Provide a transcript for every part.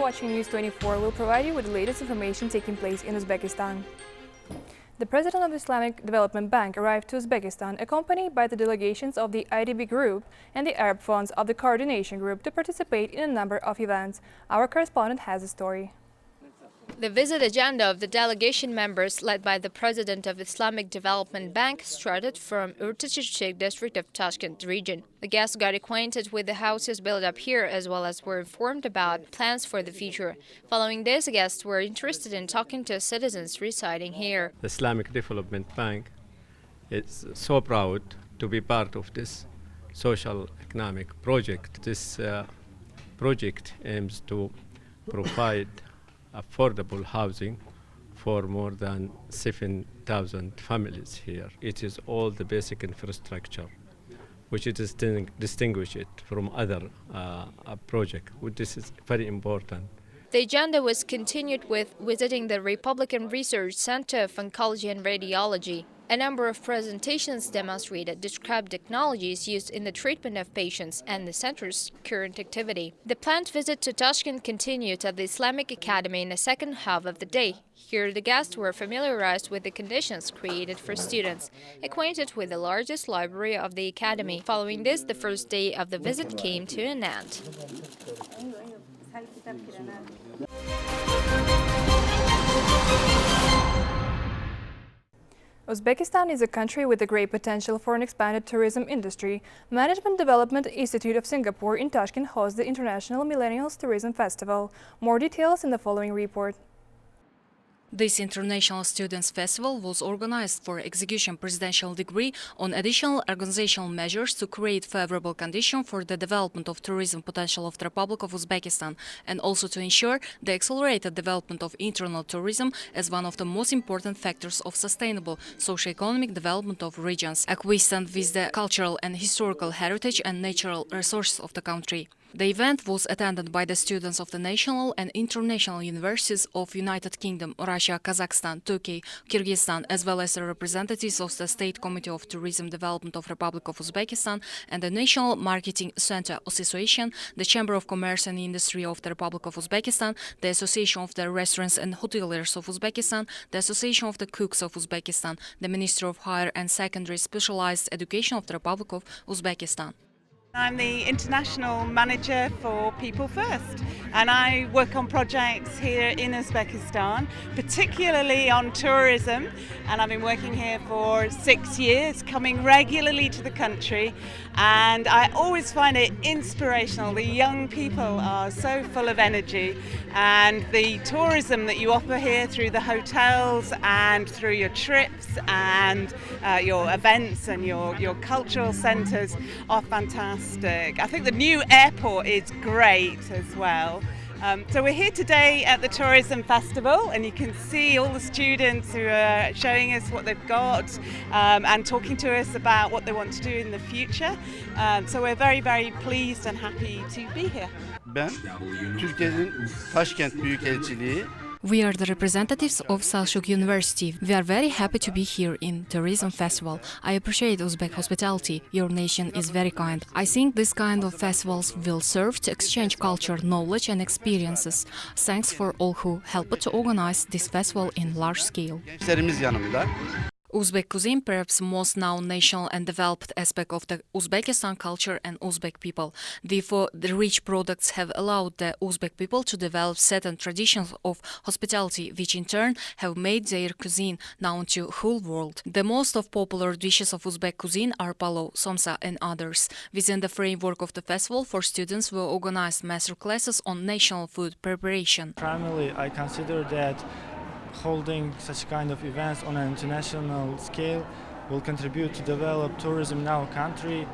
watching News 24. We'll provide you with the latest information taking place in Uzbekistan. The president of the Islamic Development Bank arrived to Uzbekistan, accompanied by the delegations of the IDB Group and the Arab Funds of the Coordination Group to participate in a number of events. Our correspondent has a story. The visit agenda of the delegation members, led by the president of Islamic Development Bank, started from Urtachishchik district of Tashkent region. The guests got acquainted with the houses built up here, as well as were informed about plans for the future. Following this, guests were interested in talking to citizens residing here. The Islamic Development Bank is so proud to be part of this social economic project. This project aims to provide affordable housing for more than 7,000 families here. It is all the basic infrastructure which is distinguished from other projects. This is very important. The agenda was continued with visiting the Republican Research Center of Oncology and Radiology. A number of presentations demonstrated described technologies used in the treatment of patients and the center's current activity. The planned visit to Tashkent continued at the Islamic Academy in the second half of the day. Here, the guests were familiarized with the conditions created for students, acquainted with the largest library of the academy. Following this, the first day of the visit came to an end. Uzbekistan is a country with a great potential for an expanded tourism industry. Management Development Institute of Singapore in Tashkent hosts the International Millennials Tourism Festival. More details in the following report. This International Students' Festival was organized for execution presidential decree on additional organizational measures to create favorable conditions for the development of tourism potential of the Republic of Uzbekistan and also to ensure the accelerated development of internal tourism as one of the most important factors of sustainable socio-economic development of regions, acquainted with the cultural and historical heritage and natural resources of the country. The event was attended by the students of the national and international universities of United Kingdom, Russia, Kazakhstan, Turkey, Kyrgyzstan, as well as the representatives of the State Committee of Tourism Development of Republic of Uzbekistan and the National Marketing Center Association, the Chamber of Commerce and Industry of the Republic of Uzbekistan, the Association of the Restaurants and Hoteliers of Uzbekistan, the Association of the Cooks of Uzbekistan, the Ministry of Higher and Secondary Specialized Education of the Republic of Uzbekistan. I'm the International Manager for People First, and I work on projects here in Uzbekistan, particularly on tourism, and I've been working here for 6 years, coming regularly to the country, and I always find it inspirational. The young people are so full of energy, and the tourism that you offer here through the hotels and through your trips and your events and your cultural centres are fantastic. I think the new airport is great as well. So we're here today at the Tourism Festival, and you can see all the students who are showing us what they've got and talking to us about what they want to do in the future. So we're very, very pleased and happy to be here. Ben Türkiye'nin Taşkent Büyükelçiliği. We are the representatives of Selçuk University. We are very happy to be here in Tourism Festival. I appreciate Uzbek hospitality. Your nation is very kind. I think this kind of festivals will serve to exchange culture, knowledge and experiences. Thanks for all who helped to organize this festival in large scale. Gençlerimiz yanımda. Uzbek cuisine, perhaps most known national and developed aspect of the Uzbekistan culture and Uzbek people. Therefore, the rich products have allowed the Uzbek people to develop certain traditions of hospitality, which in turn have made their cuisine known to whole world. The most of popular dishes of Uzbek cuisine are palo, somsa and others. Within the framework of the festival, for students were organized master classes on national food preparation. Primarily, I consider that holding such kind of events on an international scale will contribute to develop tourism in our country,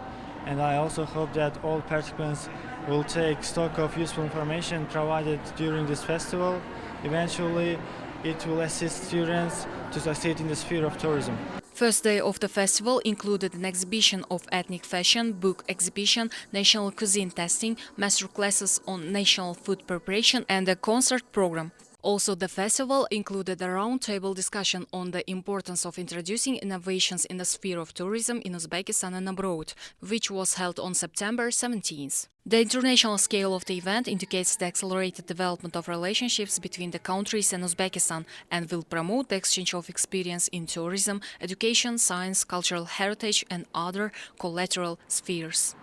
and I also hope that all participants will take stock of useful information provided during this festival. Eventually, it will assist students to succeed in the sphere of tourism. First day of the festival included an exhibition of ethnic fashion, book exhibition, national cuisine testing, master classes on national food preparation and a concert program. Also, the festival included a roundtable discussion on the importance of introducing innovations in the sphere of tourism in Uzbekistan and abroad, which was held on September 17th. The international scale of the event indicates the accelerated development of relationships between the countries and Uzbekistan and will promote the exchange of experience in tourism, education, science, cultural heritage and other collateral spheres.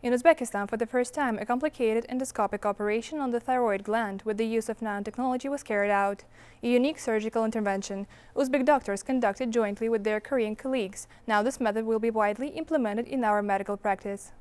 In Uzbekistan, for the first time, a complicated endoscopic operation on the thyroid gland with the use of nanotechnology was carried out. A unique surgical intervention Uzbek doctors conducted jointly with their Korean colleagues. Now this method will be widely implemented in our medical practice.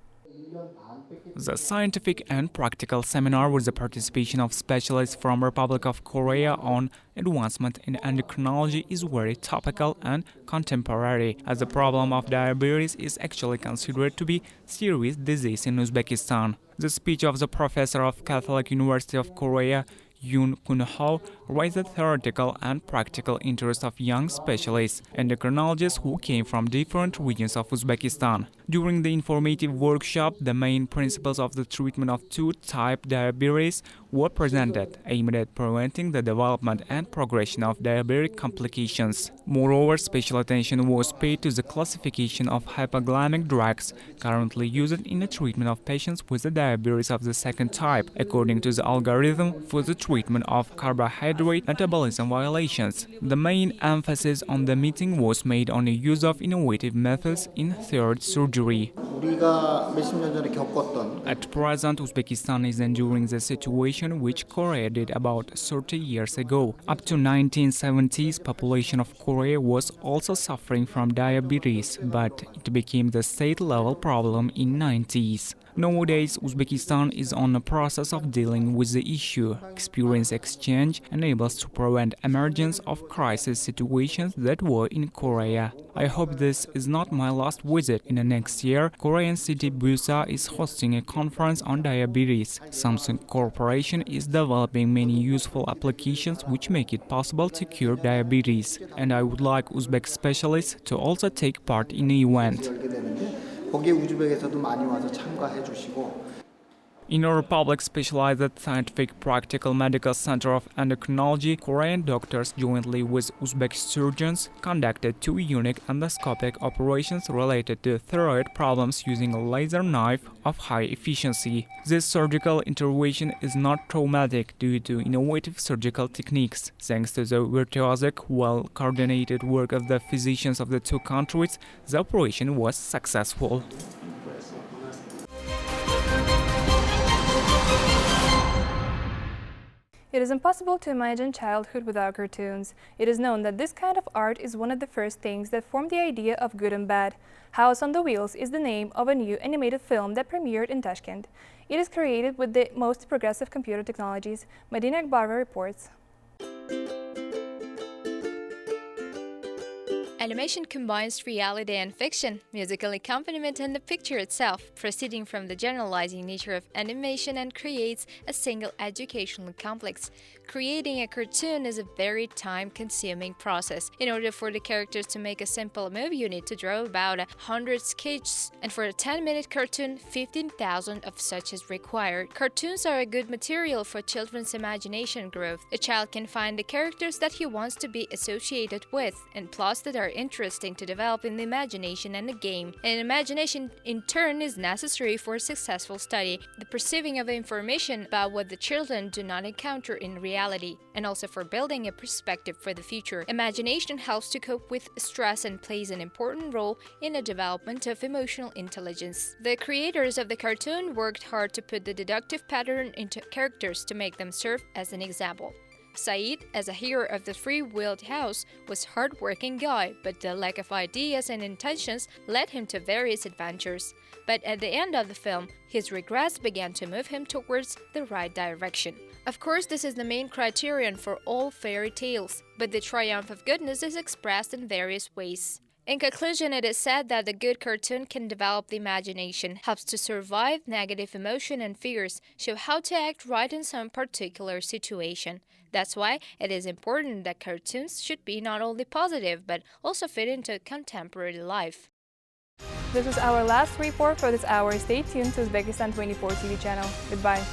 The scientific and practical seminar with the participation of specialists from Republic of Korea on advancement in endocrinology is very topical and contemporary, as the problem of diabetes is actually considered to be serious disease in Uzbekistan. The speech of the professor of Catholic University of Korea, Yoon Kun-ho, raised the theoretical and practical interest of young specialists, endocrinologists who came from different regions of Uzbekistan. During the informative workshop, the main principles of the treatment of 2-type diabetes were presented, aimed at preventing the development and progression of diabetic complications. Moreover, special attention was paid to the classification of hypoglycemic drugs currently used in the treatment of patients with the diabetes of the 2nd type, according to the algorithm for the treatment of carbohydrate metabolism violations. The main emphasis on the meeting was made on the use of innovative methods in thyroid surgery. At present, Uzbekistan is enduring the situation which Korea did about 30 years ago. Up to 1970s, population of Korea was also suffering from diabetes, but it became the state-level problem in 90s. Nowadays, Uzbekistan is on the process of dealing with the issue. Experience exchange enables to prevent emergence of crisis situations that were in Korea. I hope this is not my last visit. In the next year, Korean city Busa is hosting a conference on diabetes. Samsung Corporation is developing many useful applications which make it possible to cure diabetes. And I would like Uzbek specialists to also take part in the event. 거기에 우즈벡에서도 많이 와서 참가해 주시고 In a Republic specialized scientific practical medical center of endocrinology, Korean doctors jointly with Uzbek surgeons conducted 2 unique endoscopic operations related to thyroid problems using a laser knife of high efficiency. This surgical intervention is not traumatic due to innovative surgical techniques. Thanks to the virtuosic, well-coordinated work of the physicians of the 2 countries, the operation was successful. It is impossible to imagine childhood without cartoons. It is known that this kind of art is one of the first things that formed the idea of good and bad. House on the Wheels is the name of a new animated film that premiered in Tashkent. It is created with the most progressive computer technologies. Medina Akbarova reports. Animation combines reality and fiction, musical accompaniment and the picture itself, proceeding from the generalizing nature of animation and creates a single educational complex. Creating a cartoon is a very time-consuming process. In order for the characters to make a simple move, you need to draw about 100 sketches, and for a 10-minute cartoon, 15,000 of such is required. Cartoons are a good material for children's imagination growth. A child can find the characters that he wants to be associated with, and plots that are interesting to develop in the imagination and the game. And imagination, in turn, is necessary for a successful study, the perceiving of information about what the children do not encounter in reality, and also for building a perspective for the future. Imagination helps to cope with stress and plays an important role in the development of emotional intelligence. The creators of the cartoon worked hard to put the deductive pattern into characters to make them serve as an example. Saeed, as a hero of the three-wheeled house, was a hard-working guy, but the lack of ideas and intentions led him to various adventures. But at the end of the film, his regrets began to move him towards the right direction. Of course, this is the main criterion for all fairy tales, but the triumph of goodness is expressed in various ways. In conclusion, it is said that the good cartoon can develop the imagination, helps to survive negative emotion and fears, show how to act right in some particular situation. That's why it is important that cartoons should be not only positive, but also fit into contemporary life. This was our last report for this hour. Stay tuned to Uzbekistan 24 TV channel. Goodbye.